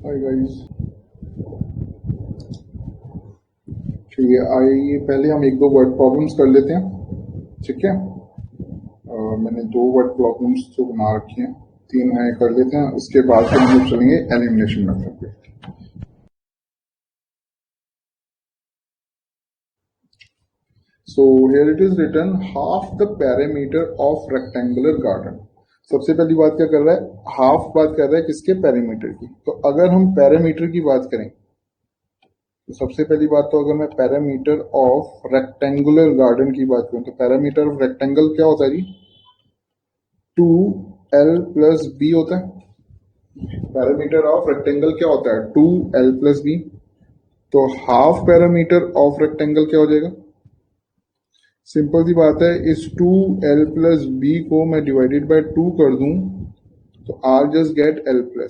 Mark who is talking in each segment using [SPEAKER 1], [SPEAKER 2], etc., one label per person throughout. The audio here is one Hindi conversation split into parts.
[SPEAKER 1] Hi guys. ठीक है, आइए पहले हम एक दो वर्ड प्रॉब्लम्स कर लेते हैं। ठीक है, मैंने दो वर्ड प्रॉब्लम्स जो बना रखे हैं, तीन है, कर लेते हैं। उसके बाद फिर हम लोग चलेंगे एलिमिनेशन मेथड पे। So here it is written half the perimeter of rectangular garden. सबसे पहली बात क्या कर रहा है, हाफ बात कर रहा है किसके, पैरामीटर की। तो अगर हम पैरामीटर की बात करें तो सबसे पहली बात, तो अगर मैं पैरामीटर ऑफ रेक्टेंगुलर गार्डन की बात करूं तो पैरामीटर ऑफ रेक्टेंगल क्या होता है जी, 2l+b होता है। पैरामीटर ऑफ रेक्टेंगल क्या होता है, 2l+b। तो हाफ पैरामीटर ऑफ रेक्टेंगल क्या हो जाएगा, सिंपल सी बात है, इस 2l+b को मैं डिवाइडेड बाय 2 कर दूं तो आर जस्ट गेट l+b।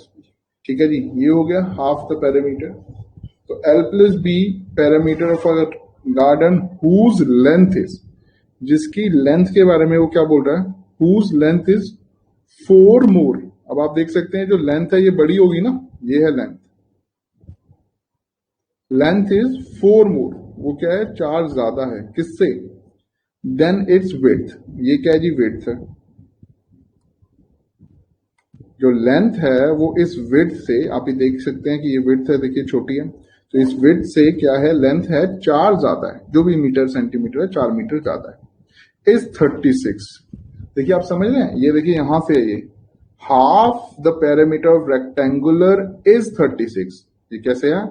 [SPEAKER 1] ठीक है जी, ये हो गया हाफ द पैरामीटर। तो l+b perimeter of a garden whose length is, जिसकी लेंथ के बारे में वो क्या बोल रहा है, हुज लेंथ इज 4 मोर। अब आप देख सकते हैं जो लेंथ है ये बड़ी होगी ना, ये है लेंथ, लेंथ इज 4 मोर, वो क्या है, 4 ज्यादा है किससे, देन इट्स विड्थ। ये क्या है जी, विड्थ है। जो लेंथ है वो इस विड्थ से, आप ये देख सकते हैं कि ये विड्थ है, देखिए छोटी है, तो इस विड्थ से क्या है, लेंथ है 4 ज्यादा है, जो भी मीटर सेंटीमीटर है 4 मीटर ज्यादा है, इज 36। देखिए आप समझ रहे हैं, ये देखिए यहां से ये half the perimeter of rectangular is 36। ये कैसे है,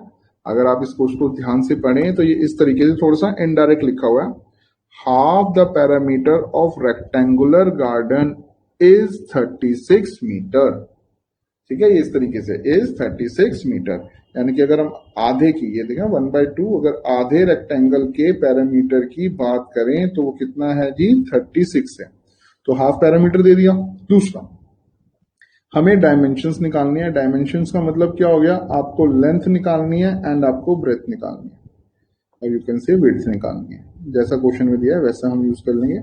[SPEAKER 1] अगर आप इस क्वेश्चन को ध्यान से पढ़ें तो ये इस तरीके से थोड़ा सा इनडायरेक्ट लिखा हुआ है, half the perimeter of rectangular garden is 36 metre. ठीक है, ये इस तरीके से इज 36 मीटर, यानी कि अगर हम आधे की, ये देखें 1/2, अगर आधे रेक्टेंगल के पैरामीटर की बात करें तो वो कितना है जी, 36 है। तो हाफ पैरामीटर दे दिया। दूसरा, हमें डायमेंशंस निकालनी है। डायमेंशंस का मतलब क्या हो गया, आपको लेंथ निकालनी है एंड आपको ब्रेथ निकालनी है, और यू कैन से विड्थ निकालनी है। जैसा क्वेश्चन में दिया है वैसा हम यूज कर लेंगे।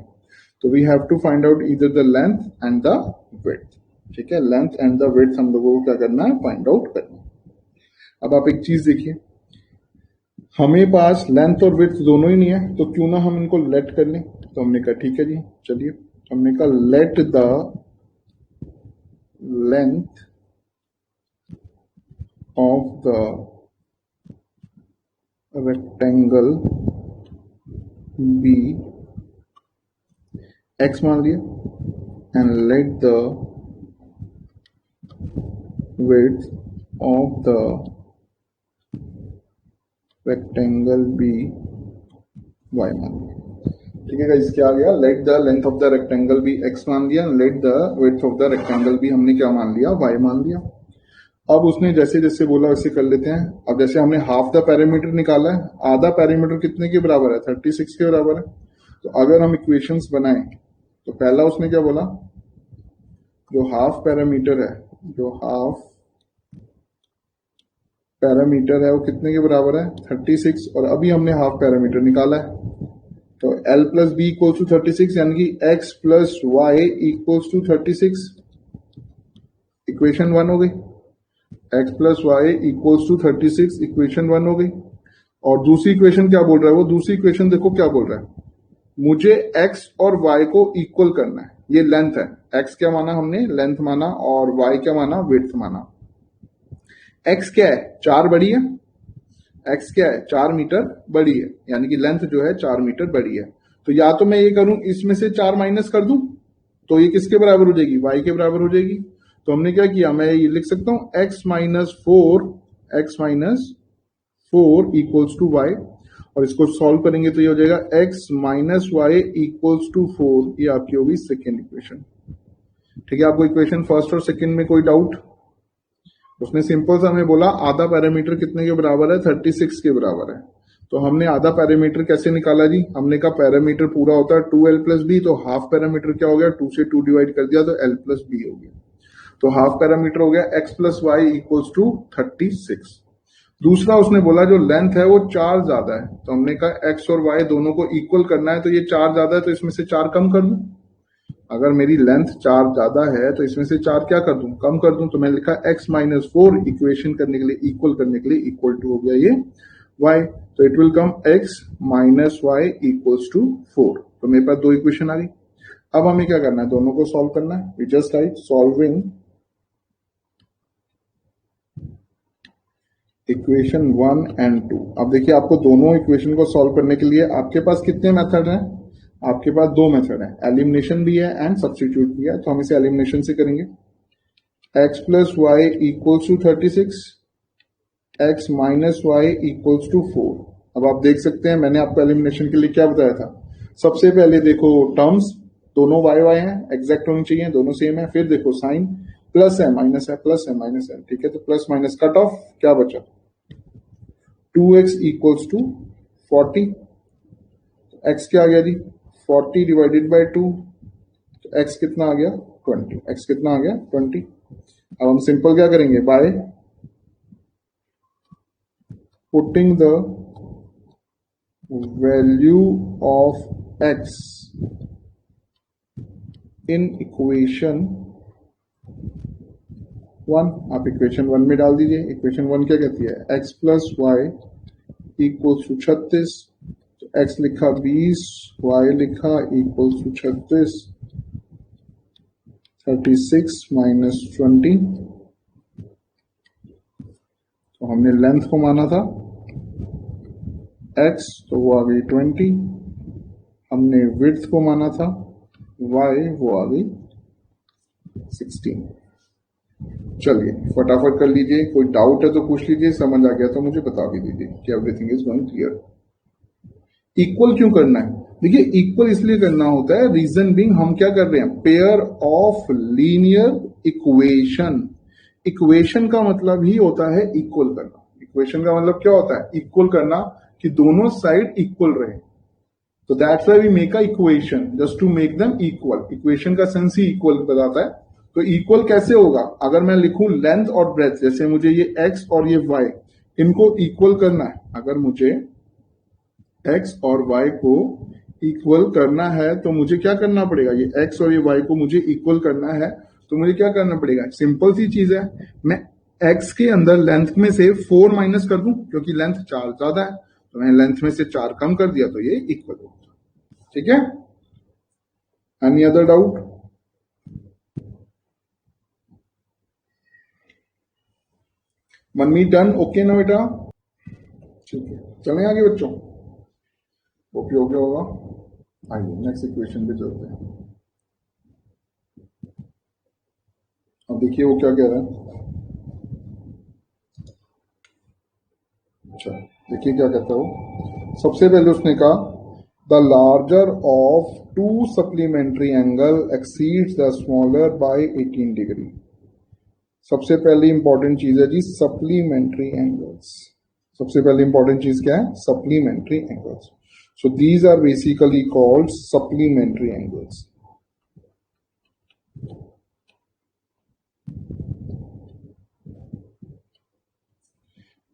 [SPEAKER 1] तो we have to find out इधर the length and the width. ठीक है, लेंथ एंड द विड्थ हम लोगों को क्या करना है, फाइंड आउट करना है। अब आप एक चीज देखिए, हमें पास लेंथ और विड्थ दोनों ही नहीं है, तो क्यों ना हम इनको लेट कर लें। तो हमने कहा ठीक है जी, चलिए हमने कहा let the length of the rectangle be x मान लिया, and let the width of the rectangle be y मान लिया। ठीक है गाइस, क्या आ गया, let the length of the rectangle be x मान लिया, let the width of the rectangle be हमने क्या मान लिया, y मान लिया। अब उसने जैसे जैसे बोला वैसे कर लेते हैं। अब जैसे हमने हाफ द पैरामीटर निकाला है, आधा पैरामीटर कितने के बराबर है, 36 के बराबर है। तो अगर हम इक्वेशंस बनाएं तो पहला उसने क्या बोला, जो हाफ पैरामीटर है, जो हाफ पैरामीटर है वो कितने के बराबर है, 36। और अभी हमने हाफ पैरामीटर निकाला है, तो l+b इक्वल्स टू 36, यानी कि x+y इक्वल्स टू 36। इक्वेशन 1 हो गई, x+y इक्वल्स टू 36, इक्वेशन 1 हो गई। और दूसरी इक्वेशन क्या बोल रहा है, वो दूसरी इक्वेशन देखो क्या बोल रहा है, मुझे x और y को इक्वल करना है। ये लेंथ है, x क्या माना हमने, लेंथ माना, और y क्या माना, विड्थ माना। x क्या है, 4 बड़ी है, x क्या है, 4 मीटर बड़ी है, यानी कि लेंथ जो है 4 मीटर बड़ी है। तो या तो मैं ये करूं, इसमें से 4 माइनस कर दूं तो ये किसके बराबर हो जाएगी, y के बराबर हो जाएगी। तो हमने क्या किया, मैं ये लिख सकता हूं x-4 इक्वल्स टू y, और इसको सॉल्व करेंगे तो ये हो जाएगा x-y इक्वल्स टू 4। ये आपकी होगी सेकेंड इक्वेशन। ठीक है, आपको इक्वेशन फर्स्ट और सेकेंड में कोई डाउट, उसने सिंपल सा हमें बोला आधा पैरामीटर कितने के बराबर है, 36 के बराबर है। तो हमने आधा पैरामीटर कैसे निकाला जी, हमने कहा पैरामीटर पूरा होता है 2l+b, तो हाफ पैरामीटर क्या हो गया, 2 से 2 डिवाइड कर दिया तो l+b हो गया। तो हाफ पैरामीटर हो गया x+y इक्वल्स टू 36। दूसरा उसने बोला जो लेंथ है वो 4 ज्यादा है, तो हमने कहा x और y दोनों को इक्वल करना है, तो ये 4 ज्यादा है तो इसमें से 4 कम कर दूं। अगर मेरी लेंथ 4 ज्यादा है तो इसमें से 4 क्या कर दूं, कम कर दूं। तो मैंने लिखा x-4 इक्वेशन करने के लिए, इक्वल करने के लिए, इक्वल टू हो गया ये y। तो it will come x-y equals to 4। तो मेरे पास दो इक्वेशन आ गई। अब हमें क्या करना है, दोनों को सॉल्व करना है। We just write solving equation 1 and 2। अब देखिए, आपको दोनों इक्वेशन को सॉल्व करने के लिए आपके पास कितने मेथड हैं, आपके पास दो मेथड है, एलिमिनेशन भी है एंड सब्स्टिट्यूट भी है। तो हम इसे एलिमिनेशन से करेंगे। x plus y equals to 36, x minus y equals to 4। अब आप देख सकते हैं मैंने आपको एलिमिनेशन के लिए क्या बताया था। सबसे पहले देखो टर्म्स दोनों वाई वाई हैं, एग्जैक्ट होनी चाहिए, दोनों सेम है। फिर देखो साइन, प्लस है माइनस है, प्लस है माइनस है, ठीक है। तो प्लस माइनस कट ऑफ, क्या बचा, 2x इक्वल्स टू 40। x क्या आ गया जी, 40 डिवाइडेड बाय 2। तो x कितना आ गया, 20। x कितना आ गया, 20। अब हम सिंपल क्या करेंगे, by putting the value of x in equation 1। आप इक्वेशन 1 में डाल दीजिए। इक्वेशन 1 क्या कहती है, x plus y equals to 36। तो x लिखा 20, y लिखा इक्वल्स टू 36, 36 माइनस 20। तो हमने लेंथ को माना था x, तो वो आ गई 20। हमने विड्थ को माना था y, वो आ गई 16। चलिए फटाफट कर लीजिए, कोई डाउट है तो पूछ लीजिए, समझ आ गया तो मुझे बता भी दीजिए कि everything is going clear. Equal क्यों करना है, देखिए इक्वल इसलिए करना होता है, रीजन बीइंग हम क्या कर रहे हैं, pair of linear equation. Equation का मतलब ही होता है इक्वल करना। इक्वेशन का मतलब क्या होता है, इक्वल करना, कि दोनों साइड इक्वल रहे। तो that's why we make a equation, just to make them equal. Equation का सेंस ही इक्वल बताता है। तो इक्वल कैसे होगा, अगर मैं लिखूं लेंथ और ब्रेथ, जैसे मुझे ये x और ये y इनको इक्वल करना है, अगर मुझे x और y को इक्वल करना है तो मुझे क्या करना पड़ेगा, ये x और ये y को मुझे इक्वल करना है तो मुझे क्या करना पड़ेगा, सिंपल सी चीज है, मैं x के अंदर लेंथ में से 4 माइनस कर दूं, क्योंकि लेंथ 4 ज्यादा है, तो मैंने लेंथ में से 4 कम कर दिया, तो ये इक्वल होगा। ठीक है, एनी अदर डाउट? मनमीत डन, ओके ना बेटा? ठीक है, चलें आगे बच्चों, उपयोग होगा। आइए नेक्स्ट इक्वेशन पे चलते हैं। अब देखिए वो क्या कह रहा है। अच्छा देखिए क्या कहता है वो। सबसे पहले उसने कहा the larger of to supplementary angle exceeds the smaller by 18 degree. सबसे पहली इंपॉर्टेंट चीज है जी सप्लीमेंट्री एंगल्स। सबसे पहली इंपॉर्टेंट चीज क्या है, supplementary angles. So these are basically called supplementary angles.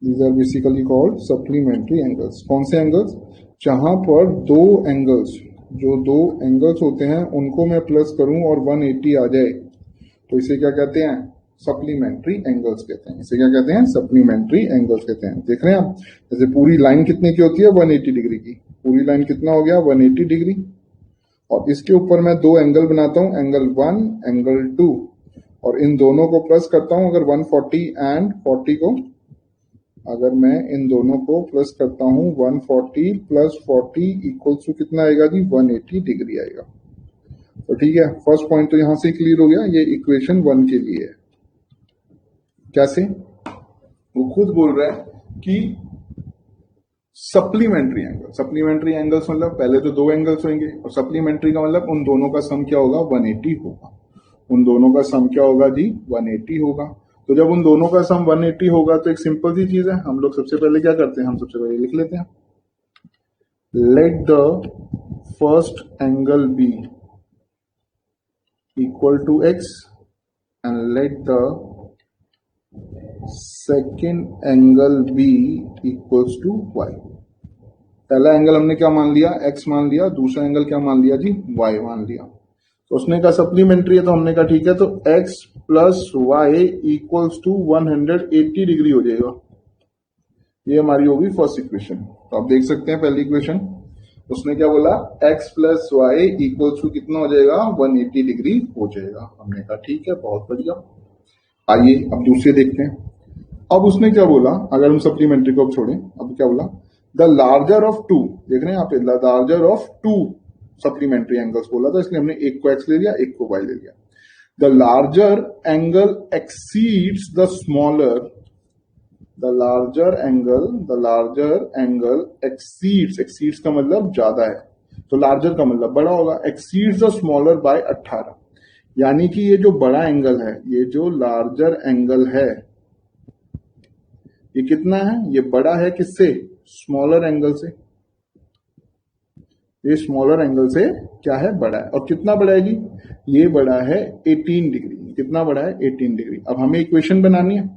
[SPEAKER 1] These are basically called supplementary angles. कौन से एंगल्स, जहां पर दो एंगल्स, जो दो एंगल्स होते हैं उनको मैं प्लस करूं और 180 आ जाए, तो इसे क्या कहते हैं, सप्लीमेंट्री एंगल्स कहते हैं। इसे क्या कहते हैं, सप्लीमेंट्री एंगल्स कहते हैं। देख रहे हैं आप, जैसे पूरी लाइन कितने की होती है, 180 डिग्री की। पूरी लाइन कितना हो गया, 180 डिग्री। और इसके ऊपर मैं दो एंगल बनाता हूं, एंगल 1, एंगल 2, और इन दोनों को प्लस करता हूं। अगर 140 एंड 40 को, अगर मैं इन दोनों को प्लस करता हूं, 140 प्लस 40 इक्वल्स टू कितना आएगा जी, 180 डिग्री आएगा। तो ठीक है, फर्स्ट पॉइंट तो यहां से क्लियर हो गया, ये इक्वेशन 1 के लिए है। कैसे, वो खुद बोल रहा है कि सप्लीमेंट्री एंगल। सप्लीमेंट्री एंगल्स मतलब पहले तो दो एंगल्स होंगे, और सप्लीमेंट्री का मतलब उन दोनों का सम क्या होगा, 180 होगा। उन दोनों का सम क्या होगा जी, 180 होगा। तो जब उन दोनों का सम 180 होगा तो एक सिंपल सी चीज है, हम लोग सबसे पहले क्या करते हैं, हम सबसे पहले लिख लेते हैं, let the first angle be equal to x and let the second angle be equals to y। पहला एंगल हमने क्या मान लिया, x मान लिया, दूसरा एंगल क्या मान लिया जी, y मान लिया। तो उसने कहा सप्लीमेंट्री है, तो हमने कहा ठीक है, तो x plus y equals to 180 degree हो जाएगा। ये हमारी होगी फर्स्ट इक्वेशन। तो आप देख सकते हैं पहली इक्वेशन, उसने क्या बोला, x plus y equals to कितना हो जाएगा, 180 डिग्री हो जाएगा। हमने कहा ठीक है, बहुत बढ़िया। आइए अब दूसरे देखते हैं। अब उसने क्या बोला, अगर हम सप्लीमेंट्री को अब छोड़ें, अब क्या बोला, द लार्जर ऑफ टू, देख रहे हैं यहाँ पे, the larger of to supplementary angles बोला था, इसलिए हमने एक को एक्स ले लिया, एक को वाई ले लिया। The larger angle exceeds the smaller, the larger angle exceeds का मतलब ज्यादा है, तो लार्जर का मतलब बड़ा होगा, एक्सीड्स द स्मॉलर बाय 18, यानी कि ये जो बड़ा एंगल है, ये जो लार्जर एंगल है, ये कितना है, ये बड़ा है किससे, स्मॉलर एंगल से। ये स्मॉलर एंगल से क्या है, बड़ा है। और कितना बड़ा है जी, ये बड़ा है 18 डिग्री। कितना बड़ा है, 18 डिग्री। अब हमें इक्वेशन बनानी है,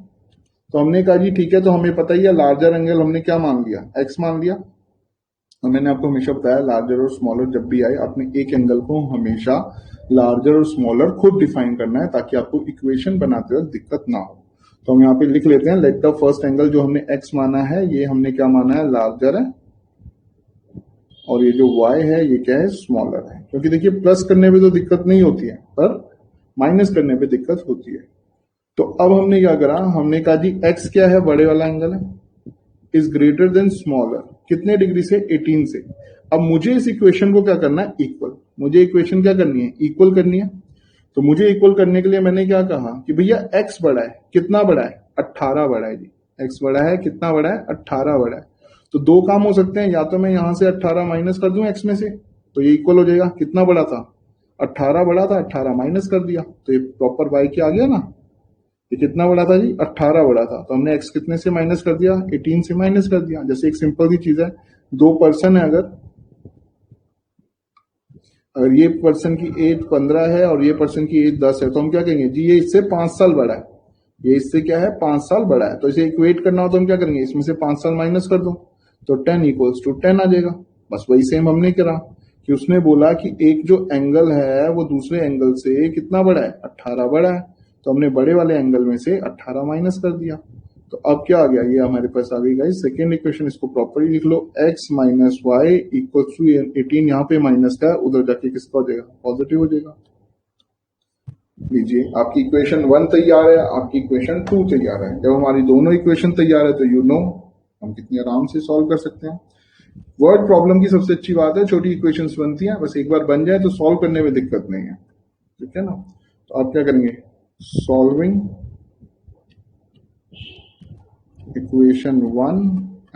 [SPEAKER 1] तो हमने कहा जी ठीक है, तो हमें पता ही है लार्जर एंगल हमने क्या मान लिया, एक्स मान लिया। और मैंने आपको हमेशा बताया लार्जर और स्मॉलर जब भी आए, आपने एक एंगल को हमेशा लार्जर और स्मॉलर खुद डिफाइन करना है, ताकि आपको इक्वेशन बनाते वक्त दिक्कत ना हो। तो हम यहाँ पे लिख लेते हैं, लेट द फर्स्ट एंगल जो हमने एक्स माना है, ये हमने क्या माना है, लार्जर है, और ये जो y है ये क्या है, स्मॉलर है। क्योंकि देखिए प्लस करने पे तो दिक्कत नहीं होती है, पर माइनस करने पे दिक्कत होती है। तो अब हमने क्या करा, हमने कहा जी x क्या है, बड़े वाला एंगल है, इज ग्रेटर देन स्मॉलर, कितने डिग्री से, 18 से। अब मुझे इस इक्वेशन को क्या करना है, इक्वल, मुझे इक्वेशन क्या करनी है, इक्वल करनी है। तो मुझे इक्वल करने के लिए मैंने क्या कहा कि भैया x बड़ा है, कितना बड़ा है, 18 बड़ा है जी। x बड़ा है, कितना बड़ा है, 18 बड़ा है। तो दो काम हो सकते हैं, या तो मैं यहां से 18 माइनस कर दूं x में से, तो ये इक्वल हो जाएगा, कितना बड़ा था, 18 बड़ा था, 18 माइनस कर दिया, तो ये प्रॉपर y के आ गया ना। ये कितना बड़ा था जी, 18 बड़ा था, तो हमने x कितने से माइनस कर दिया, 18 से माइनस कर दिया। जैसे एक सिंपल सी चीज है, दो पर्सन है, अगर ये पर्सन की एज 15 है और ये पर्सन की एज 10 है, तो हम क्या कहेंगे जी, ये इससे 5 साल बड़ा है, ये इससे क्या है, 5 साल बड़ा है। तो इसे इक्वेट करना हो तो हम क्या करेंगे, इसमें से 5 साल माइनस कर दो, तो 10 इक्वल्स टू 10 आ जाएगा। बस वही सेम हमने करा, कि उसने बोला कि एक जो एंगल है वो दूसरे एंगल से कितना बड़ा है, 18 बड़ा है, तो हमने बड़े वाले एंगल में से 18 माइनस कर दिया। तो अब क्या आ गया, ये हमारे पास आ गई गाइस सेकेंड इक्वेशन। इसको प्रॉपर्ली लिख लो, x minus y equal to 18, यहाँ पे माइनस का, उधर जाके किसका हो जाएगा, पॉजिटिव हो जाएगा। लीजिए आपकी इक्वेशन 1 तैयार है, आपकी इक्वेशन 2 तैयार है। जब हमारी दोनों इक्वेशन तैयार है, तो यू नो हम कितनी आराम से सॉल्व कर सकते हैं। वर्ड प्रॉब्लम की सबसे अच्छी बात है, छोटी इक्वेशंस बनती हैं, बस एक बार बन जाए तो सॉल्व करने में दिक्कत नहीं है, ठीक है ना। तो आप क्या करेंगे, सॉल्विंग इक्वेशन 1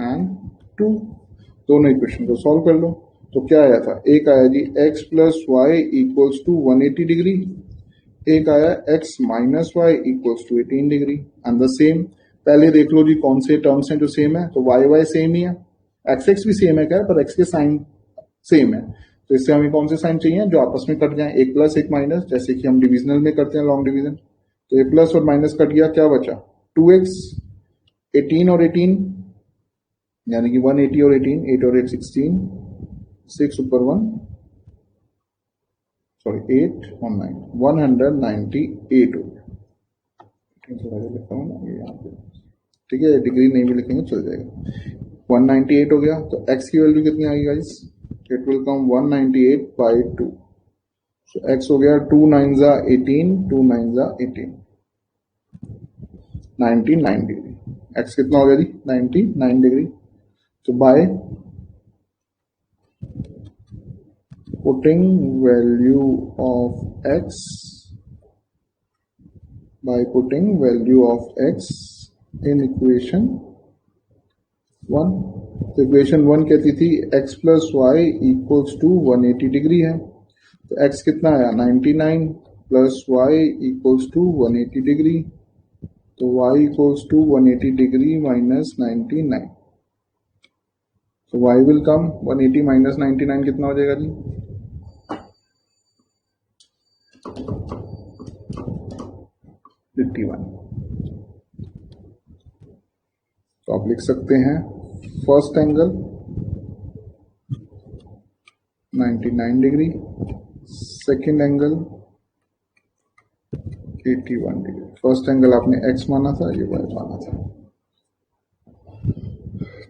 [SPEAKER 1] एंड 2, दोनों इक्वेशन को सॉल्व कर लो। तो क्या आया था, एक आया जी x plus y equals to 180 degree, एक आया x minus y equals to 18 degree, and the same. पहले देख लो जी कौन से टर्म्स हैं जो सेम है, तो वाई वाई सेम ही है, एक्स एक्स भी सेम है क्या, पर x के साइन सेम है। तो इससे हमें कौन से साइन चाहिए, जो आपस में कट जाए, एक प्लस एक माइनस, जैसे कि हम डिविजनल में करते हैं लॉन्ग डिवीजन। तो एक प्लस और माइनस कट गया, क्या बचा, 2x, 18 और 18, यानी कि 180 और 18, 8 और 8 16, 6 ऊपर 1, सॉरी 8 और 9, 198 हो गया। लिखता हूँ ना ये यहाँ पे, ठीक है, डिग्री नहीं भी लिखेंगे चल जाएगा। 198 हो गया, तो x की वैल्यू कितनी आएगी guys, it will come 198 by 2। So x हो गया 2 9 जा 18, 2 9 जा 18, 99 डिग्री। x कितना हो गया जी, 99 डिग्री। तो bye putting value of x, by putting value of x in equation 1, तो इक्वेशन 1 कहती थी x plus y equals to 180 degree है, तो x कितना आया 99 plus y equals to 180 degree, तो y equals to 180 degree minus 99, तो y विल कम 180 माइनस 99 कितना हो जाएगा जी, 51। तो आप लिख सकते हैं first angle 99 degree, second angle 81 degree. First angle आपने x माना था, ये y माना था।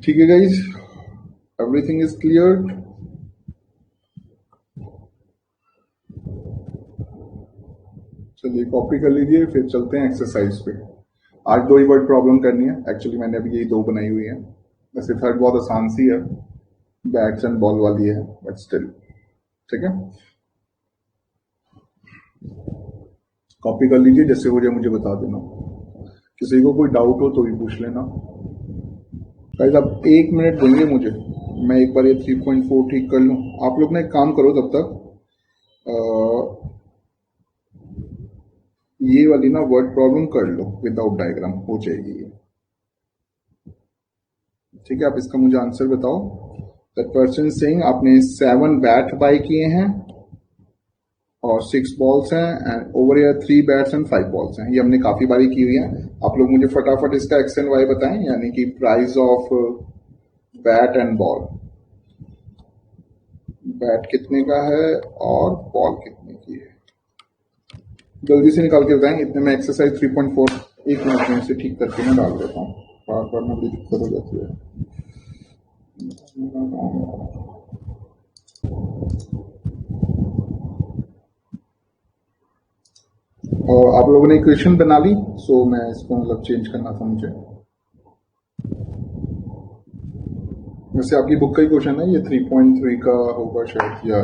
[SPEAKER 1] ठीक है गाइज, एवरीथिंग इज क्लियर। चलिए कॉपी कर लीजिए, फिर चलते हैं एक्सरसाइज पे। आज 2 ही वर्ड प्रॉब्लम करनी है। एक्चुअली मैंने अभी यही 2 बनाई हुई है। वैसे थर्ड बहुत आसान सी है, बैट्स एंड बॉल वाली है, बट स्टिल ठीक है। कॉपी कर लीजिए, जैसे हो जाए मुझे बता देना। किसी को कोई डाउट हो तो भी पूछ लेना। गाइस आप 1 मिनट देंगे मुझे, मैं एक बार ये 3.4 ठीक कर लूँ। आप लोग ना एक काम करो, तब तक ये वाली ना वर्ड प्रॉब्लम कर लो, विदाउट डायग्राम हो जाएगी ये। ठीक है, आप इसका मुझे आंसर बताओ। दैट पर्सन सेइंग आपने 7 बैट बाय किए हैं और 6 बॉल्स हैं, and over here 3 bats and 5 balls हैं। ये हमने काफी बारी की हुई है। आप लोग मुझे फटाफट इसका एक्स एंड वाई बताएं, यानी कि price of bat and ball. Bat कितने का है और बॉल कितने की है, जल्दी से निकाल के बताएं। इतने में एक्सरसाइज 3.4 1 मिनट में से ठीक करके मैं डाल देता हूँ, बार बार में बड़ी दिक्कत हो जाती है। और आप लोगों ने इक्वेशन बना ली, सो मैं इसको मतलब चेंज करना था मुझे। वैसे आपकी बुक का ही क्वेश्चन है, ये 3.3 का होगा शायद, या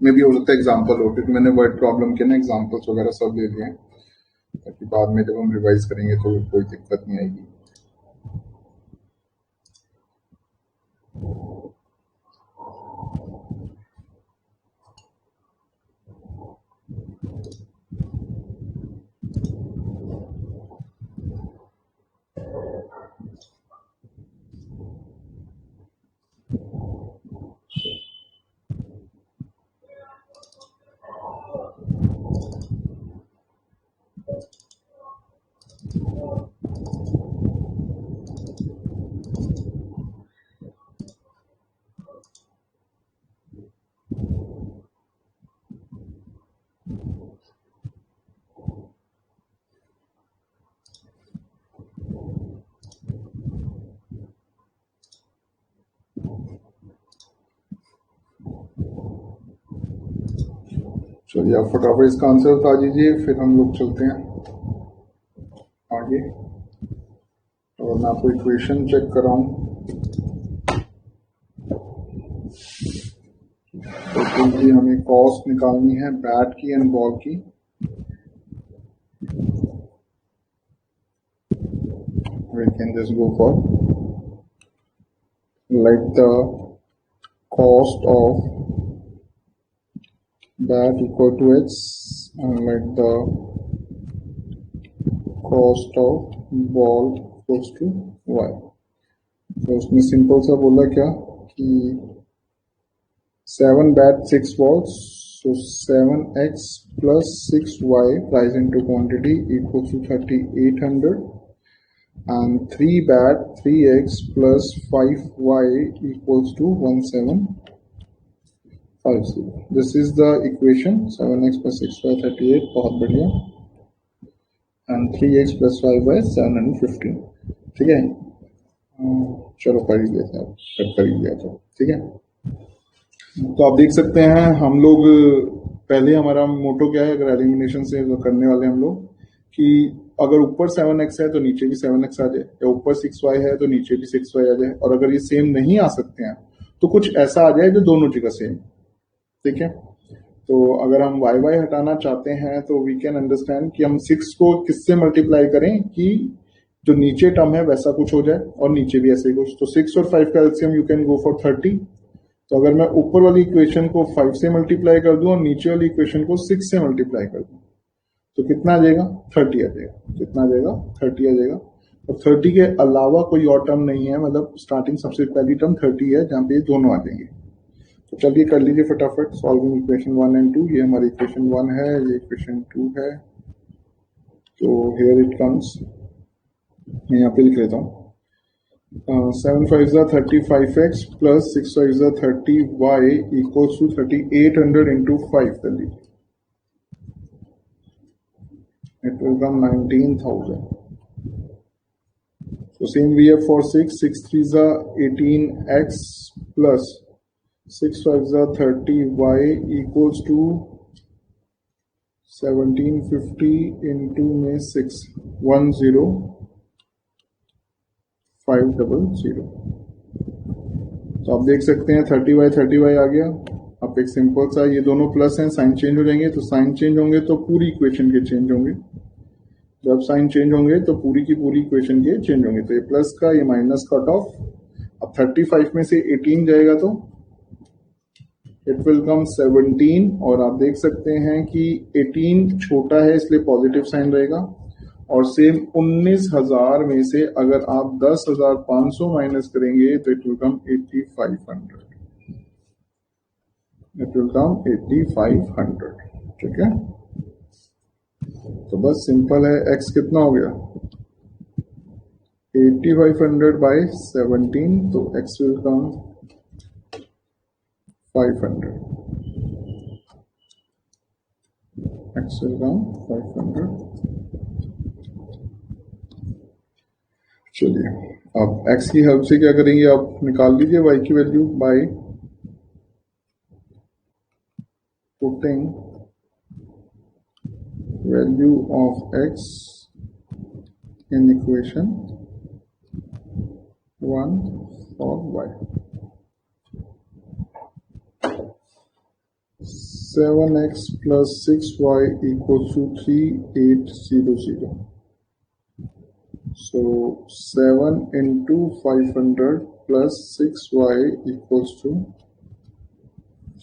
[SPEAKER 1] मे भी हो सकता है एग्जाम्पल हो, क्योंकि मैंने वर्ड प्रॉब्लम के ना एग्जाम्पल्स वगैरह सब ले लिए हैं, ताकि बाद में जब हम रिवाइज करेंगे तो कोई दिक्कत नहीं आएगी। चलिए आप फटाफट इसका आंसर बता दीजिए, फिर हम लोग चलते हैं आगे। और मैं आपको इक्वेशन चेक कराऊं, तो जी हमें कॉस्ट निकालनी है बैट की एंड बॉल की। We can just go for like the cost of bat equal to x and like the cost of ball equals to y। तो उसने सिंपल सा बोला क्या कि 7 bat 6 balls, so 7x plus 6y price into quantity equals to 3800, and 3 bat 3x plus 5y equals to 1750। This is the equation, 7x plus 6y 38, बहुत बढ़िया, and 3x plus 5y 715। ठीक है, चलो कर ही लिया था, कर ही लिया था। ठीक है, तो आप देख सकते हैं हम लोग पहले हमारा मोटो क्या है, अगर एलिमिनेशन से करने वाले हम लोग, कि अगर ऊपर 7x है तो नीचे भी 7x आ जाए, या ऊपर 6y है तो नीचे भी 6y आ जाए, और अगर ये सेम नहीं आ सकते हैं तो कुछ ऐसा आ जाए जो दोनों जगह सेम। ठीक है, तो अगर हम y हटाना चाहते हैं तो वी कैन अंडरस्टैंड कि हम 6 को किससे मल्टीप्लाई करें कि जो नीचे टर्म है वैसा कुछ हो जाए, और नीचे भी ऐसे ही कुछ। तो 6 और 5 का LCM you can go for 30। तो अगर मैं ऊपर वाली इक्वेशन को 5 से मल्टीप्लाई कर दूं और नीचे वाली इक्वेशन को 6 से मल्टीप्लाई कर दूं, तो कितना आ जाएगा, 30 आ जाएगा। कितना आ जाएगा, 30 आ जाएगा। और 30 के अलावा कोई और टर्म नहीं है, मतलब स्टार्टिंग सबसे पहली टर्म 30 है, जहां पे ये दोनों आ जाएंगे। तो चलिए कर लीजिए फटाफट सॉल्विंग इक्वेशन 1 एंड 2। ये हमारी इक्वेशन 1 है, ये इक्वेशन 2 है। तो हियर इट कम्स, मैं यहाँ पे लिख लेता हूँ, 7 5 35x plus 6 5 30y equals to 3800 into 5 कर लीजिए। it will come 19,000. So same we have for 6. 6 3s are 18x plus 6 5s are 30y equals to 1750 into में 6 10500. तो आप देख सकते हैं 30y आ गया. अब एक सिंपल सा ये दोनों प्लस हैं, साइन चेंज हो जाएंगे, तो साइन चेंज होंगे तो पूरी इक्वेशन के चेंज होंगे. जब साइन चेंज होंगे तो पूरी की पूरी इक्वेशन के चेंज होंगे. तो ये प्लस का ये माइनस कट ऑफ. अब 35 में से 18 जाएगा तो इट विल कम 17. और आप देख सकते हैं कि 18 छोटा है इसलिए पॉजिटिव साइन रहेगा. और सेम 19,000 में से अगर आप 10,500 माइनस करेंगे तो it will come 8,500. It will कम 8,500. ठीक है, तो बस सिंपल है. x कितना हो गया 8,500 बाई 17, तो x will come 500. x will come 500. चलिए अब x की हेल्प से क्या करेंगे, आप निकाल लीजिए y की value by putting value of x in equation 1 for y. 7x plus 6y equals to 3800. So 7 into 500 plus 6y equals to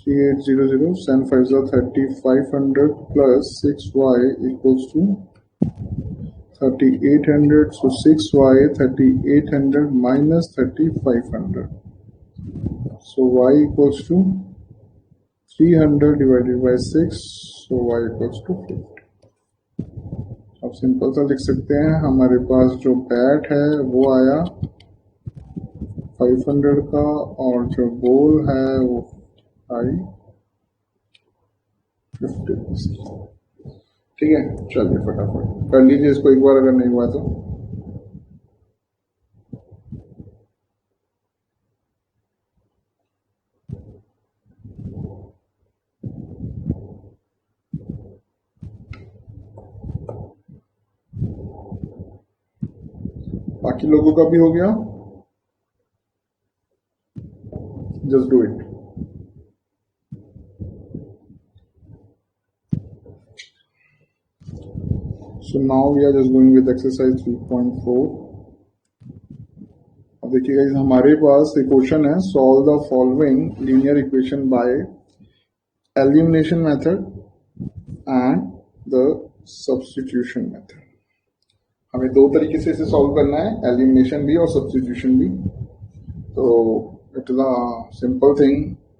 [SPEAKER 1] 3800. 7 5s are 3500 plus 6y equals to 3800. So 6y 3800 minus 3500. So y equals to 300 divided by 6. So y equals to 50. अब सिंपल सा लिख सकते हैं. हमारे पास जो बैट है वो आया 500 का और जो बॉल है वो आई 50. ठीक है, चलिए फटाफट कर लीजिए इसको एक बार, अगर नहीं हुआ तो. बाकी लोगों का भी हो गया, just do it. So now we are just going with exercise 3.4. अब देखिएगा हमारे पास एक क्वेश्चन है, solve the following linear equation by elimination method and the substitution method. हमें दो तरीके से इसे सॉल्व करना है, एलिमिनेशन भी और सब्स्टिट्यूशन भी. तो it is a simple thing.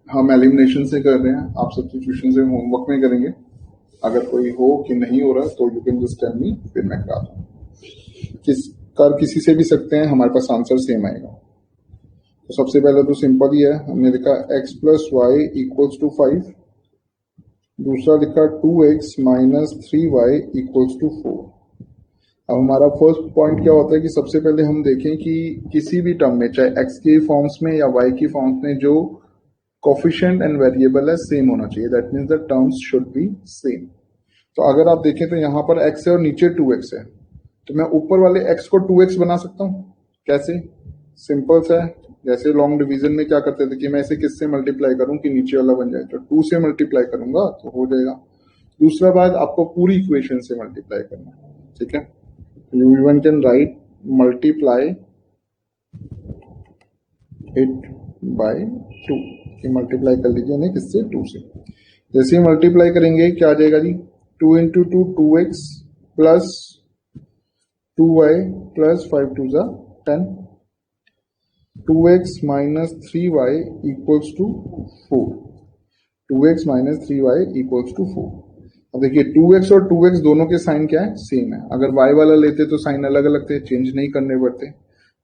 [SPEAKER 1] हम एलिमिनेशन से कर रहे हैं, आप सब्स्टिट्यूशन से होमवर्क में करेंगे. अगर कोई हो कि नहीं हो रहा तो you can just tell me, फिर मैं करा दूं. किसी से भी सकते हैं, हमारे पास आंसर सेम आएगा. तो सबसे पहले तो सिंपल ही है, हमने लिखा x plus y equals to 5. दूसरा लिखा 2x minus 3y equals to 4. अब हमारा फर्स्ट पॉइंट क्या होता है कि सबसे पहले हम देखें कि किसी भी टर्म में, चाहे x के फॉर्म्स में या y की फॉर्म्स में, जो कोफिशिएंट एंड वेरिएबल है सेम होना चाहिए. That means the terms should be same. तो अगर आप देखें तो यहाँ पर x है और नीचे 2x है, तो मैं ऊपर वाले x को 2x बना सकता हूँ. कैसे? सिंपल सा है. जैसे लॉन्ग डिवीजन में क्या करते थे कि मैं इसे किससे मल्टीप्लाई करूं कि नीचे वाला बन जाए, तो 2 से मल्टीप्लाई करूंगा तो हो जाएगा. दूसरा बात, आपको पूरी इक्वेशन से मल्टीप्लाई करना है. ठीक है, you one can write multiply it by 2. Multiply कर लीजिए ना किससे, 2 से. जैसे मल्टीप्लाई करेंगे क्या आ जाएगा जी, 2 into 2 2x plus 2y plus 5 2 जा 10. 2x minus 3y equals to 4. 2x minus 3y equals to 4. अब देखिए 2x और 2x दोनों के साइन क्या है, सेम है. अगर y वाला लेते तो साइन अलग अलग थे, चेंज नहीं करने पड़ते.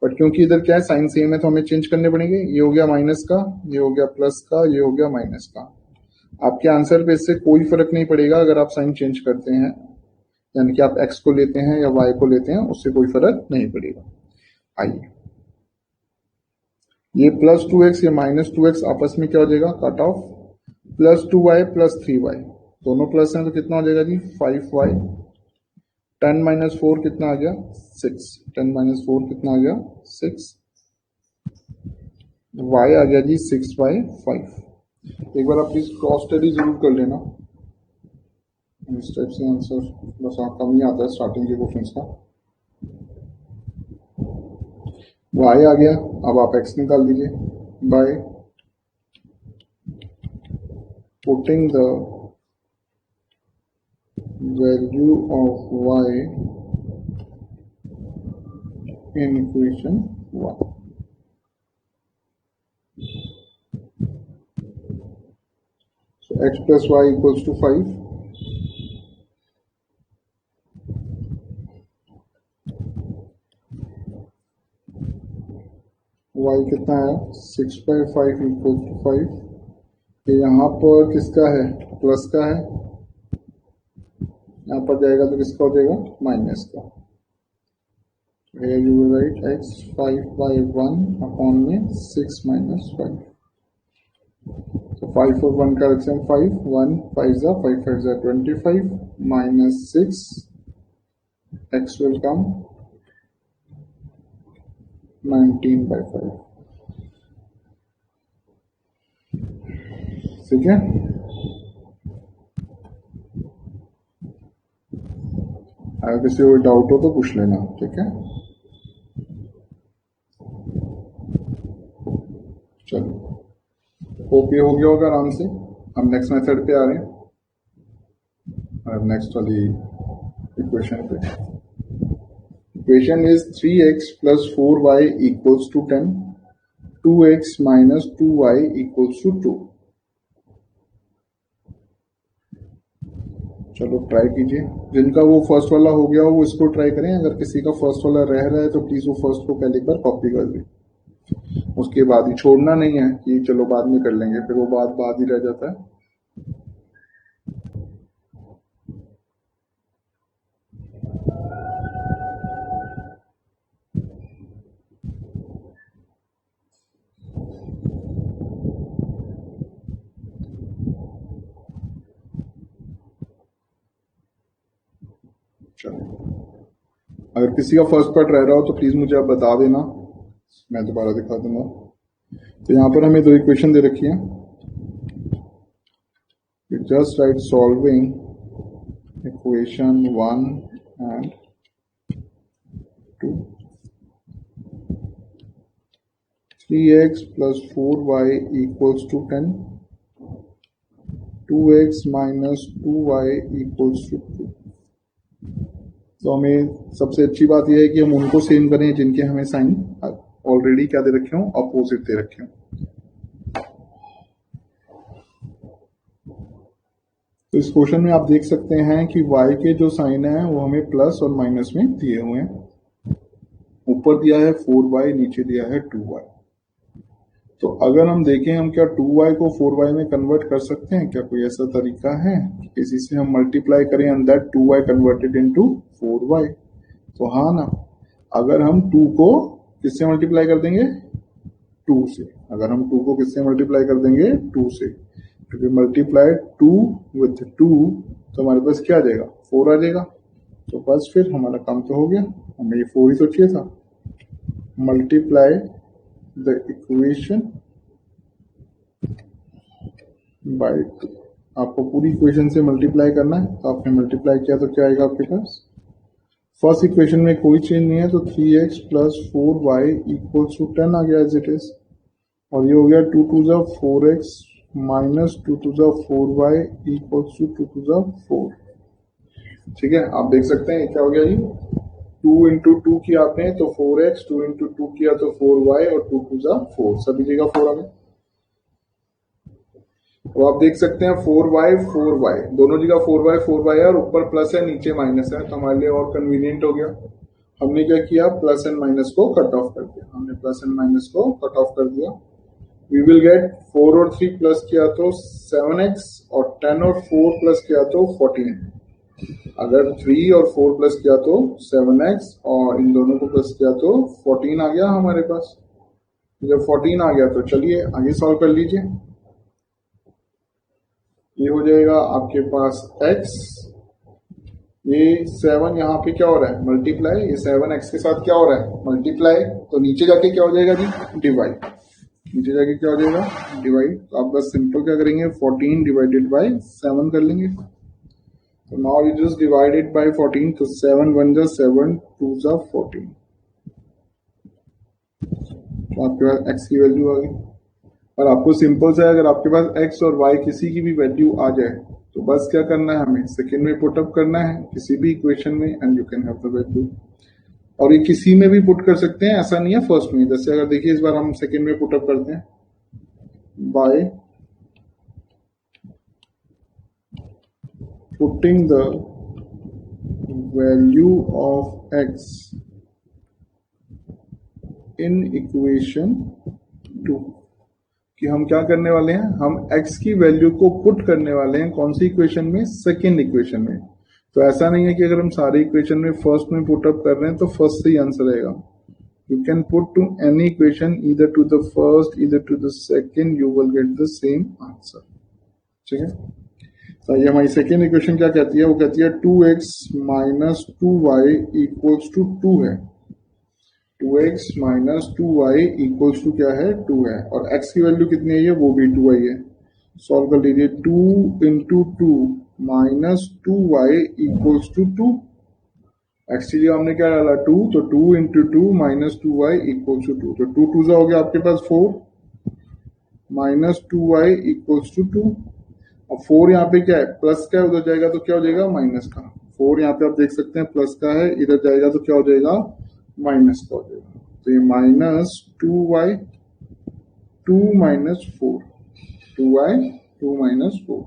[SPEAKER 1] बट क्योंकि इधर क्या है, साइन सेम है, तो हमें चेंज करने पड़ेंगे. ये हो गया माइनस का, ये हो गया प्लस का, ये हो गया माइनस का. आपके आंसर पे इससे कोई फर्क नहीं पड़ेगा अगर आप साइन चेंज करते हैं. यानी कि आप x को लेते हैं या y को लेते हैं उससे कोई फर्क नहीं पड़ेगा। आइए, ये +2x या -2x आपस में क्या हो जाएगा, कट ऑफ, +2y +3y, दोनों प्लस हैं तो कितना हो जाएगा जी 5y, 10 - 4 कितना आ गया 6, 10 - 4 कितना आ गया 6, y आ गया जी 6/5। एक बार आप प्लीज क्रॉस स्टडी जरूर कर लेना, इस टाइप से आंसर बस कम ही आता है स्टार्टिंग के क्वेश्चंस का। y आ गया, अब आप x निकाल दीजिए by putting the value of y in equation 1। So x plus y equals to 5, y कितना है 6/5 equals to 5। ये यहाँ पर किसका है, प्लस का है, यहाँ पर जाएगा तो किसका हो जाएगा माइनस का। Here you will write x 5/1 upon में 6 - 5। तो 5 और 1 का एलसीएम 5, 1 5 जा 5 5 जा 25 minus 6, x will come 19/5। ठीक है, अगर किसी को डाउट हो तो पूछ लेना, ठीक है। चलो, होप ये हो गया होगा आराम से। हम नेक्स्ट मेथड पे आ रहे हैं और नेक्स्ट वाली इक्वेशन पे। Equation is 3x + 4y equals to 10, 2x - 2y equals to 2। चलो ट्राई कीजिए, जिनका वो फर्स्ट वाला हो गया वो इसको ट्राई करें, अगर किसी का फर्स्ट वाला रह रहा है तो प्लीज वो फर्स्ट को पहले एक बार कॉपी कर दे, उसके बाद ही छोड़ना नहीं है कि चलो बाद में कर लेंगे, फिर वो बाद ही रह जाता है। चलो, अगर किसी का फर्स्ट पार्ट रह रहा हो तो प्लीज मुझे आप बता देना, मैं दोबारा दिखा दूंगा। तो यहाँ पर हमें दो इक्वेशन दे रखी है, just write solving equation 1 and 2। 3x + 4y equals to 10, 2x - 2y equals to 2। तो हमें सबसे अच्छी बात यह है कि हम उनको सेम करें जिनके हमें साइन ऑलरेडी क्या दे रखे हो, अपोजिट दे रखे हो। तो इस क्वेश्चन में आप देख सकते हैं कि y के जो साइन है वो हमें प्लस और माइनस में दिए हुए हैं। ऊपर दिया है 4y, नीचे दिया है 2y। तो अगर हम देखें हम क्या 2y को 4y में कन्वर्ट कर सकते हैं क्या, कोई ऐसा तरीका है इसी से हम मल्टीप्लाई करें and that 2y converted into 4y। तो हाँ ना, अगर हम 2 को किससे मल्टीप्लाई कर देंगे 2 से, अगर हम 2 को किससे मल्टीप्लाई कर देंगे 2 से, क्योंकि मल्टीप्लाई 2 विथ 2 तो हमारे पास क्या आ जाएगा 4 आ जाएगा। तो बस फिर हमारा काम तो हो गया, हमें ये 4 ही तो चाहिए था। मल्टीप्लाई द इक्वेशन बाय 2, आपको पूरी इक्वेशन से मल्टीप्लाई करना है। तो आपने मल्टीप्लाई किया तो क्या आएगा आपके पास, फर्स्ट इक्वेशन में कोई चेंज नहीं है तो 3x + 4y equals to 10 आ गया एज इट इज, और ये हो गया 2 × 2 = 4x - 2 × 2 = 4y equals to 2 × 2 = 4। ठीक है, आप देख सकते हैं क्या हो गया जी, 2 × 2 किया आपने तो 4x, 2 × 2 किया तो 4y और 2 × 2 = 4, सभी जगह 4 आ गया। तो आप देख सकते हैं 4y 4y दोनों जगह 4y है और ऊपर प्लस है नीचे माइनस है, तो हमारे लिए और कन्वीनियंट हो गया। हमने क्या किया, प्लस एंड माइनस को कट ऑफ कर दिया, हमने प्लस एंड माइनस को कट ऑफ कर दिया। वी विल गेट 4 और 3 प्लस किया तो 7x और 10 और 4 प्लस किया तो 14। अगर 3 और 4 प्लस किया तो 7x और इन दोनों को प्लस किया तो 14 आ गया हमारे पास। जब 14 आ गया तो चलिए आगे सॉल्व कर लीजिए। ये हो जाएगा आपके पास x, ये 7 यहाँ पे क्या हो रहा है मल्टीप्लाई, ये 7x के साथ क्या हो रहा है मल्टीप्लाई, तो नीचे जाके क्या हो जाएगा जी डिवाइड, नीचे जाके क्या हो जाएगा डिवाइड। तो आप बस सिंपल क्या करेंगे 14 डिवाइडेड बाय 7 कर लेंगे। तो now you just divided by 14, तो 7 1 जा 7 2 जा 14, तो आपके पास x की वैल्यू आ गई। और आपको सिंपल से अगर आपके पास x और y किसी की भी वैल्यू आ जाए तो बस क्या करना है हमें सेकेंड में पुट अप करना है किसी भी इक्वेशन में and you can have the value. और ये किसी में भी पुट कर सकते हैं, ऐसा नहीं है फर्स्ट में। जैसे अगर देखिए इस बार हम सेकेंड में पुट अप करते हैं by putting the value of x in equation 2, कि हम क्या करने वाले हैं, हम x की वैल्यू को पुट करने वाले हैं कौन सी इक्वेशन में, सेकेंड इक्वेशन में। तो ऐसा नहीं है कि अगर हम सारी इक्वेशन में फर्स्ट में पुट अप कर रहे हैं तो फर्स्ट से ही आंसर आएगा। You can put to any equation either to the first either to the second, you will get the same answer. ठीक है, तो ये हमारी सेकेंड इक्वेशन क्या कहती है, वो कहती है 2x minus 2y equals to 2 है। 2x minus 2y equals to क्या है 2 है, और x की वैल्यू कितनी है, वो भी 2y है। सॉल्व कर लीजिए 2 into 2 minus 2y equals to 2। x की जगह हमने क्या डाला 2, तो 2 into 2 minus 2y equals to 2, तो 2 2 हो गया आपके पास 4 माइनस 2y इक्वल्स टू 2। अब 4 यहाँ पे क्या है प्लस का है, उधर जाएगा तो क्या हो जाएगा माइनस का। 4 यहाँ पे आप देख सकते हैं प्लस का है, इधर जाएगा तो क्या हो जाएगा माइनस का हो जाएगा। तो ये minus 2y 2 minus 4, 2y 2 minus 4,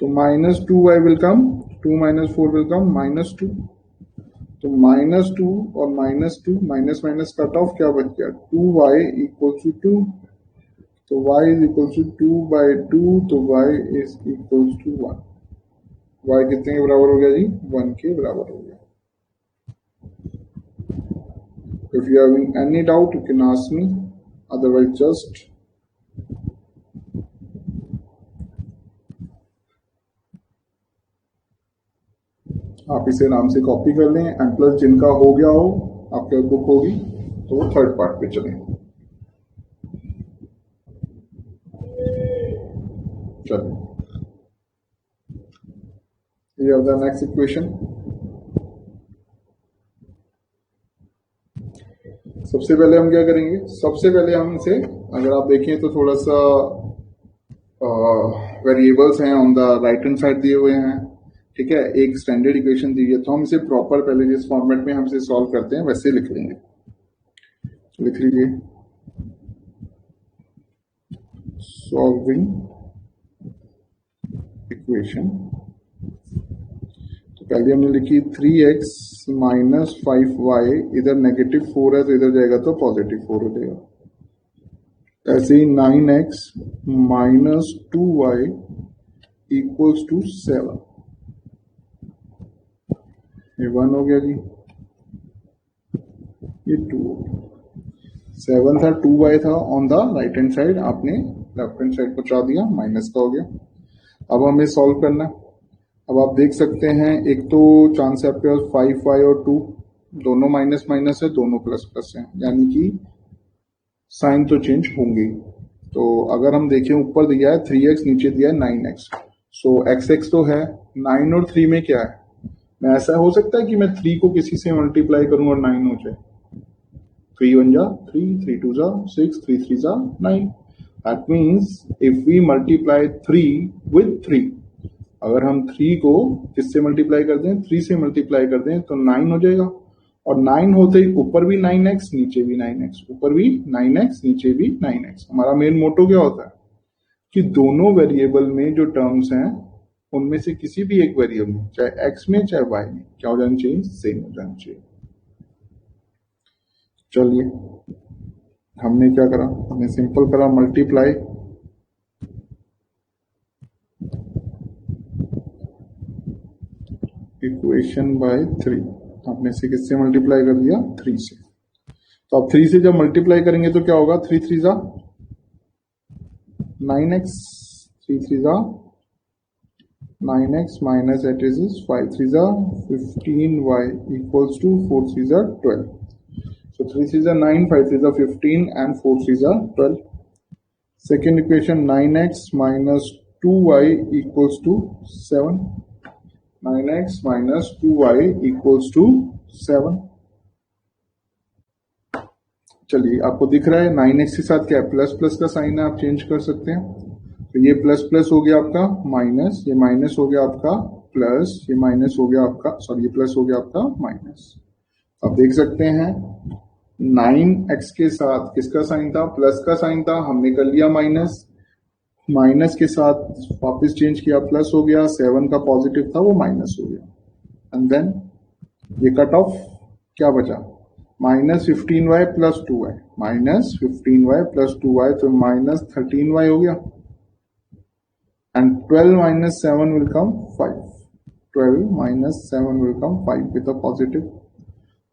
[SPEAKER 1] तो minus 2y will come, 2 minus 4 will come minus 2, तो माइनस 2 और minus 2 minus minus cut off क्या बच गया 2y इक्वल टू 2, तो y is equal to 2 by 2, तो y is equal to 1। y कितने के बराबर हो गया जी 1 के बराबर हो गया। If you are having any doubt, you can ask me. Otherwise, just आप इसे नाम से कॉपी कर लें एंड प्लस जिनका हो गया हो आपके बुक होगी तो वो थर्ड पार्ट पे चलें। चलिए ये होगा नेक्स्ट इक्वेशन। सबसे पहले हम क्या करेंगे, सबसे पहले हम इसे अगर आप देखें तो थोड़ा सा वेरिएबल्स हैं on the right hand side दिए हुए हैं। ठीक है, एक स्टैंडर्ड इक्वेशन दी है तो हम इसे प्रॉपर पहले जिस फॉर्मेट में हम इसे सॉल्व करते हैं वैसे लिख लेंगे। लिख लीजिए सॉल्विंग इक्वेशन। तो पहले हमने लिखी 3x माइनस 5y, इधर नेगेटिव 4 है तो इधर जाएगा तो पॉजिटिव 4 हो जाएगा। ऐसे ही 9x minus 2y equals to 7, ये 1 हो गया जी, ये 2 हो गया। 7 था 2y था on the right hand side, आपने लेफ्ट हैंड साइड पहुंचा दिया माइनस का हो गया। अब हमें सॉल्व करना है। अब आप देख सकते हैं एक तो चांस है आपके पास 5y और 2 दोनों माइनस माइनस है, दोनों प्लस प्लस है, यानी कि साइन तो चेंज होंगे। तो अगर हम देखें ऊपर दिया है 3x नीचे दिया है 9x, सो x तो है, 9 और 3 में क्या है, मैं ऐसा हो सकता है कि मैं 3 को किसी से मल्टीप्लाई करूं और 9 हो जाए। 3 1 जा 3, 3 2 जा 6, 3 3 जा 9। That means if we multiply 3 with 3, अगर हम 3 को किससे मल्टीप्लाई कर दें 3 से मल्टीप्लाई कर दें तो 9 हो जाएगा। और 9 होते ही ऊपर भी 9x नीचे भी 9x, ऊपर भी 9x नीचे भी 9x। हमारा मेन मोटो क्या होता है कि दोनों वेरिएबल में जो टर्म्स हैं उनमें से किसी भी एक वेरिएबल में, चाहे x में चाहे y में, क्या हो जाना चाहिए सेम हो जाना चाहिए। चलिए हमने क्या करा, हमने सिंपल करा मल्टीप्लाई, इक्वेशन बाय 3, आपने इसे किससे मल्टीप्लाई कर दिया? 3 से। तो अब 3 से जब मल्टीप्लाई करेंगे तो क्या होगा? 3 3 जा 9x, 3 3 जा 9x minus that is 5 3 जा 15y equals to 4 3 जा 12. So 3 3 जा 9, 5 3 जा 15 and 4 3 जा 12. Second equation 9x minus 2y equals to 7. 9x minus 2y equals to 7. चलिए आपको दिख रहा है 9x के साथ क्या है? प्लस प्लस का साइन है, आप चेंज कर सकते हैं। तो ये प्लस प्लस हो गया आपका माइनस, ये माइनस हो गया आपका प्लस, ये माइनस हो गया आपका सॉरी, ये प्लस हो गया आपका माइनस। आप देख सकते हैं 9x के साथ किसका साइन था? प्लस का साइन था, हमने कर लिया माइनस, माइनस के साथ वापस चेंज किया, प्लस हो गया, 7 का पॉजिटिव था वो माइनस हो गया, एंड देन ये कट ऑफ क्या बचा? Minus 15y plus 2y, minus 15y plus 2y, तो माइनस 13y हो गया, and 12 minus 7 will come 5. 12 minus 7 will come 5 with a positive,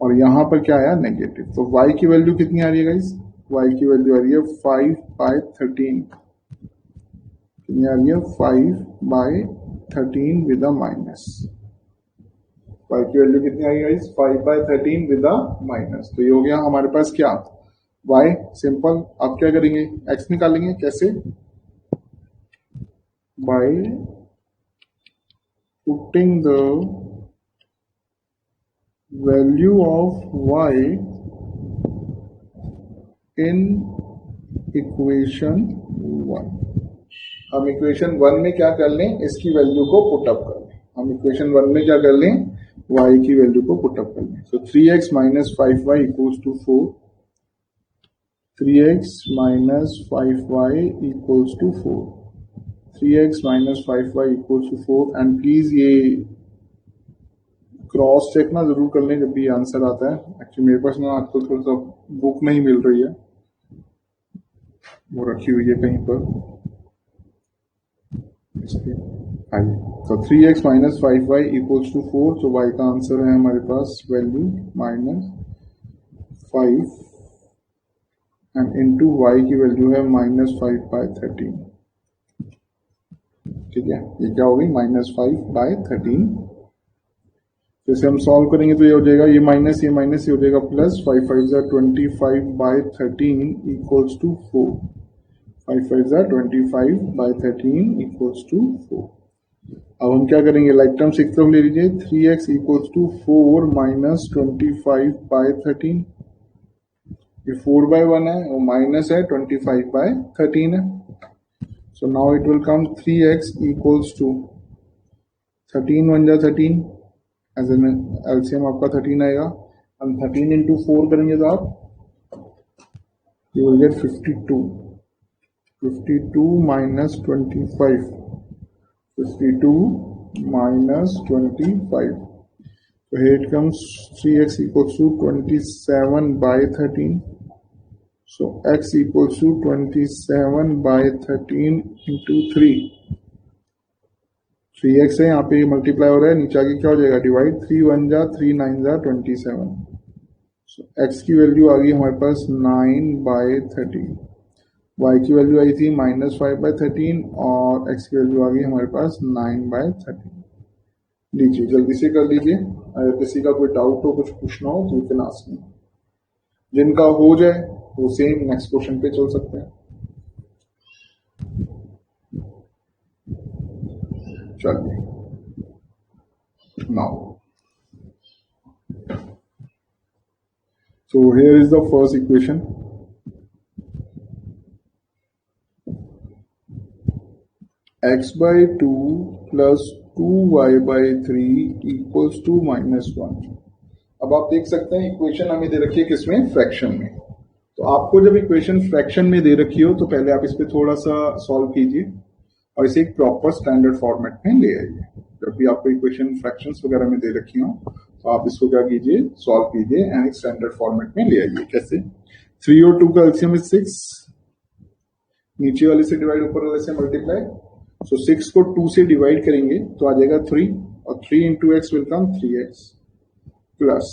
[SPEAKER 1] और यहां पर क्या आया? नेगेटिव। तो y की वैल्यू कितनी आ रही है गाइस? y की वैल्यू आ रही है 5 by 13। कितनी आ रही है? 5 by 13 with a minus. y की वैल्यू कितनी आ रही है guys? 5 by 13 with a minus. तो ये हो गया हमारे पास क्या? y simple. अब क्या करेंगे? x निकालेंगे। कैसे? by putting the value of y in equation 1। हम इक्वेशन 1 में क्या कर लें? इसकी वैल्यू को पुट अप कर लें। हम इक्वेशन 1 में क्या कर लें? y की वैल्यू को पुट अप कर लें। सो 3x minus 5y equals to 4। 3x minus 5y equals to 4। 3x minus 5y equals to 4, and please ये क्रॉस चेक ना जरूर कर लें जब भी आंसर आता है। एक्चुअली मेरे पास ना आपको थोड़ा सा बुक नहीं मिल रही है, वो रखी हुई है कहीं पर। आइए, तो 3x minus 5y equals to 4, तो y का आंसर है हमारे पास वैल्यू -5, एंड इनटू y की वैल्यू है -5 by 13। ठीक है, ये क्या होगी? -5 by 13। जैसे हम सॉल्व करेंगे तो ये हो जाएगा, ये माइनस ये माइनस, ये हो जाएगा प्लस। 5 5 जा 25 by 13 इक्वल्स टू 4। 5 5 जा 25 by 13 इक्वल्स टू 4। अब हम क्या करेंगे? लाइक टर्म सिक्स तरफ ले लीजिए। 3x equals to 4 minus 25 by 13। ये 4 by 1 है, वो माइनस है 25 by 13 है। So now it will come 3x equals to 13 1 जा 13, एज एन एलसीएम आपका 13 आएगा। हम 13 इंटू 4 करेंगे तो आप you will gate 52। 52 minus 25, 52 minus 25, so here it comes 3x equals to 27 by 13। So x equals to 27 by 13 into 3। 3x है, यहाँ पे मल्टीप्लाई हो रहा है, नीचे आगे क्या हो जाएगा? डिवाइड। 3 1 जा 3 9 जा 27। So x की वैल्यू आ गई हमारे पास 9 by 13। y की वैल्यू आई थी -5 by 13, और x की वैल्यू आ गई हमारे पास 9 by 13। लीजिए जल्दी से कर लीजिए। अगर किसी का कोई डाउट हो, कुछ पूछना हो तो यू कैन आस्क मी। जिनका हो जाए वो सेम नेक्स्ट क्वेश्चन पे चल सकते हैं। चलिए, now so here is the first equation। x by 2 plus 2y by 3 equals to -1। अब आप देख सकते हैं इक्वेशन हमें दे रखी है किसमें? फ्रैक्शन में। तो आपको जब इक्वेशन फ्रैक्शन में दे रखी हो तो पहले आप इस पे थोड़ा सा सॉल्व कीजिए और इसे एक प्रॉपर स्टैंडर्ड फॉर्मेट में ले आइए। जब भी आपको इक्वेशन फ्रैक्शंस वगैरह में दे रखी हो तो आप इसको क्या कीजिए? सॉल्व कीजिए एंड एक स्टैंडर्ड फॉर्मेट में ले आइए। कैसे? 3 और 2 का एलसीएम इज 6, नीचे वाले से डिवाइड ऊपर वाले से मल्टीप्लाई। सो 6 को 2 से डिवाइड करेंगे तो आ जाएगा 3, और और 3 into x will come 3x plus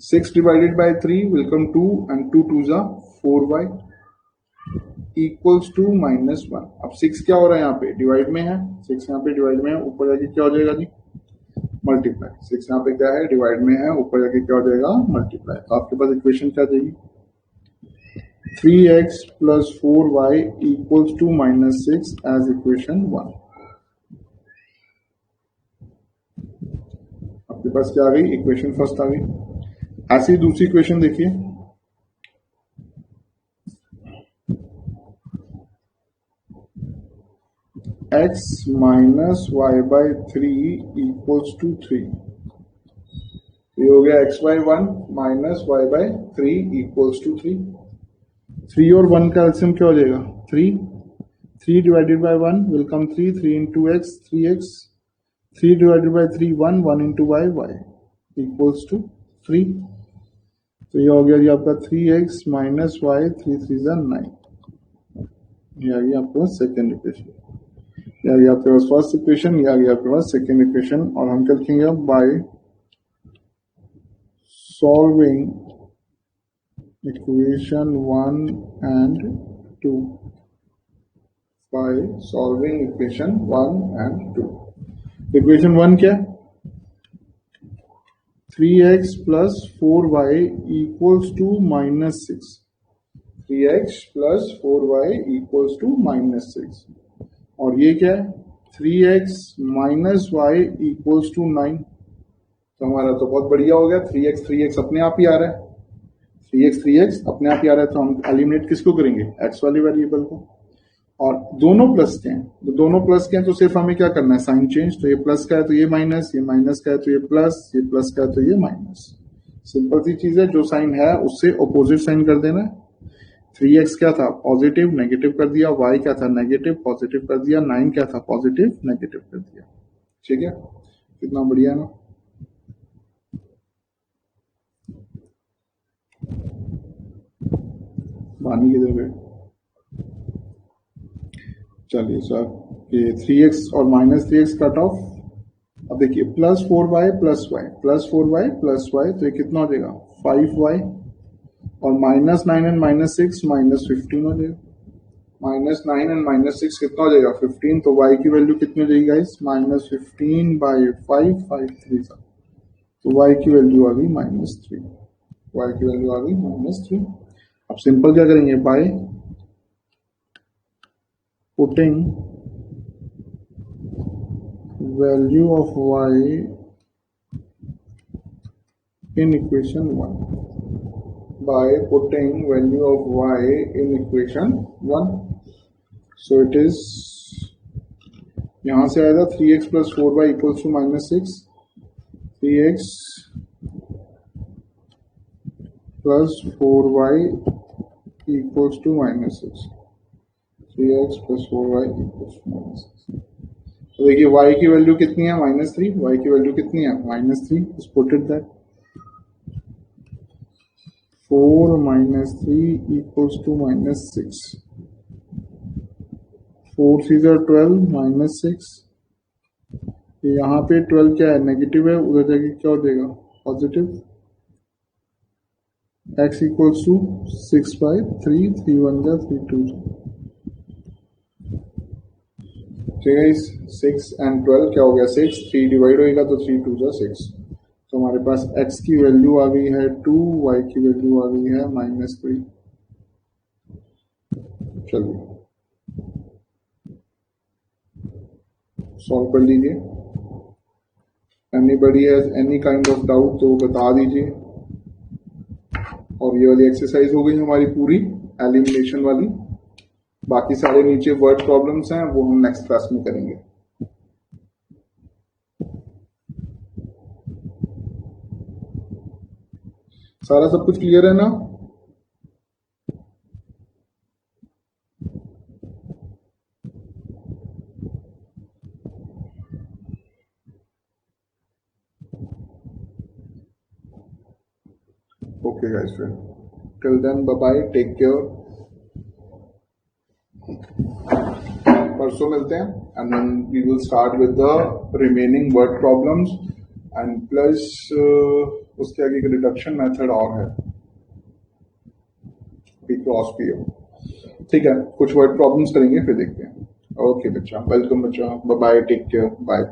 [SPEAKER 1] 6 divided by 3 will come 2 and 2 2s are 4y equals to -1। अब 6 क्या हो रहा है यहाँ पे डिवाइड में है, 6 यहाँ पे डिवाइड में है, ऊपर जाके क्या हो जाएगा जी मल्टीप्लाई। 6 यहाँ पे क्या है डिवाइड में है, ऊपर जाके क्या हो जाएगा मल्टीप्लाई। तो आपके पास इक्वेशन क्या चाहिए 3x plus 4y equals to -6 as equation 1। आपके पास क्या आ गई इक्वेशन फर्स्ट आ गई। ऐसी दूसरी इक्वेशन देखिए x minus y by 3 equals to 3। ये हो गया x by 1 minus y by 3 equals to 3। 3 और 1 का एलसीएम क्या हो जाएगा 3। 3 divided by 1 will come 3, 3 into x 3x, 3 divided by 3 1, 1 into y y equals to 3। तो ये हो गया जी आपका 3x minus y 3 3 9। ये आ गई आपके पास सेकेंड इक्वेशन, ये आ गई आपके पास फर्स्ट इक्वेशन, ये आ गई आपके पास सेकेंड इक्वेशन। और हम क्या लिखेंगे अब by solving equation 1 and 2, by solving equation 1 and 2। Equation 1 क्या है 3x plus 4y equals to -6। 3x plus 4y equals to -6। और ये क्या है 3x minus y equals to 9। तो हमारा तो बहुत बढ़िया हो गया 3x अपने आप ही आ रहा है, 3x अपने आप ही आ रहा है। तो हम एलिमिनेट किसको करेंगे x वाले वेरिएबल को। और दोनों प्लस के हैं, तो दोनों प्लस के हैं तो सिर्फ हमें क्या करना है साइन चेंज। तो ये प्लस का है तो ये माइनस, ये माइनस का है तो ये प्लस, ये प्लस का है तो ये माइनस। सिंपल सी चीज है, जो साइन है उससे ऑपोजिट साइन कर देना है। 3x क्या था पॉजिटिव नेगेटिव कर दिया, y क्या था नेगेटिव पॉजिटिव कर दिया, 9 क्या था पॉजिटिव नेगेटिव कर दिया। ठीक है कितना बढ़िया है ना। पानी किधर गए, चलिए सर ये 3x और -3x कट ऑफ। अब देखिए plus 4y plus y plus 4y plus y, तो ये कितना हो जाएगा 5y और -9 एंड -6 -15 हो जाएगा। -9 एंड -6 कितना हो जाएगा 15। तो y की वैल्यू कितनी हो जाएगी गाइस -15 बाई 5 5 3 का, तो y की वैल्यू आ गई -3। y की वैल्यू आ गई -3। अब सिंपल क्या करेंगे bye putting value of y in equation 1, by putting value of y in equation 1, so it is यहां से आएगा 3x plus 4y equals to -6, 3x plus 4y equals to -6, 3x plus 4y equals to -6। तो देखिए y की वैल्यू कितनी है -3, y की वैल्यू कितनी है -3, put it that 4 -3 equals to -6, 4 3 12 -6। यहाँ पे 12 क्या है नेगेटिव है, उधर जाके क्या हो जाएगा positive. x equals to 6 by 3, 3 1 जा 3 2 जा। ठीक है 6 and 12 क्या हो गया 6, 3 डिवाइड होएगा तो 3 2 जा 6। तो हमारे पास x की वैल्यू आ गई है 2, y की वैल्यू आ गई है -3। चलिए सॉल्व कर लीजिए। Anybody has any kind of doubt तो बता दीजिए। और ये वाली एक्सरसाइज हो गई हमारी पूरी एलिमिनेशन वाली। बाकी सारे नीचे वर्ड प्रॉब्लम्स हैं वो हम नेक्स्ट क्लास में करेंगे। सारा सब कुछ क्लियर है ना। Okay guys till then bye bye take care. परसों परसों मिलते हैं and then we will start with the remaining word problems and plus उसके आगे एक रिडक्शन मेथड और है, पी क्रॉस पी ओ। ठीक है, कुछ वर्ड प्रॉब्लम्स करेंगे फिर देखते हैं। ओके बच्चा, वेलकम बच्चा, bye bye, take care, bye.